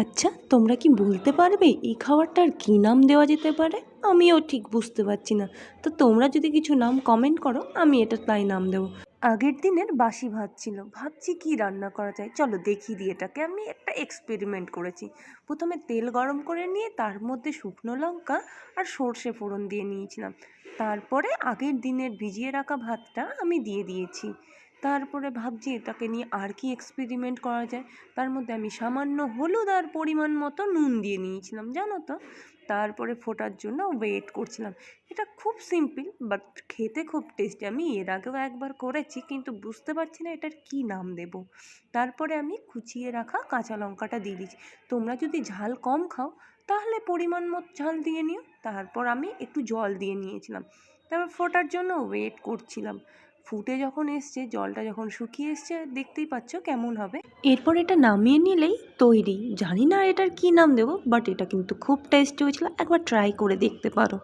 আচ্ছা, তোমরা কি বলতে পারবে এই খাবারটার কী নাম দেওয়া যেতে পারে? আমিও ঠিক বুঝতে পারছি না। তো তোমরা যদি কিছু নাম কমেন্ট করো, আমি এটা তাই নাম দেবো। আগের দিনের বাসি ভাত ছিল, ভাবছি কি রান্না করা যায়। চলো দেখিয়ে দিই এটাকে। আমি একটা এক্সপেরিমেন্ট করেছি। প্রথমে তেল গরম করে নিয়ে তার মধ্যে শুকনো লঙ্কা আর সর্ষে ফোড়ন দিয়ে নিয়েছিলাম। তারপরে আগের দিনের ভিজিয়ে রাখা ভাতটা আমি দিয়ে দিয়েছি। তারপরে ভাবছি এটাকে নিয়ে আর কি এক্সপেরিমেন্ট করা যায়। তার মধ্যে আমি সামান্য হলুদ আর পরিমাণ মতো নুন দিয়ে নিয়েছিলাম, জানো তো। তারপরে ফোটার জন্য ওয়েট করছিলাম। এটা খুব সিম্পল, বাট খেতে খুব টেস্টি। আমি এর আগেও একবার করেছি, কিন্তু বুঝতে পারছি না এটার কী নাম দেব। তারপরে আমি কুচিয়ে রাখা কাঁচা লঙ্কাটা দিয়ে দিয়েছি। তোমরা যদি ঝাল কম খাও তাহলে পরিমাণ মতো ঝাল দিয়ে নিও। তারপর আমি একটু জল দিয়ে নিয়েছিলাম। তারপর ফোটার জন্য ওয়েট করছিলাম। ফুটে যখন এসছে, জলটা যখন শুকিয়ে এসছে, দেখতেই পাচ্ছ কেমন হবে। এরপর এটা নামিয়ে নিলেই তৈরি। জানি না এটার কী নাম দেবো, বাট এটা কিন্তু খুব টেস্টি হয়েছিল। একবার ট্রাই করে দেখতে পারো।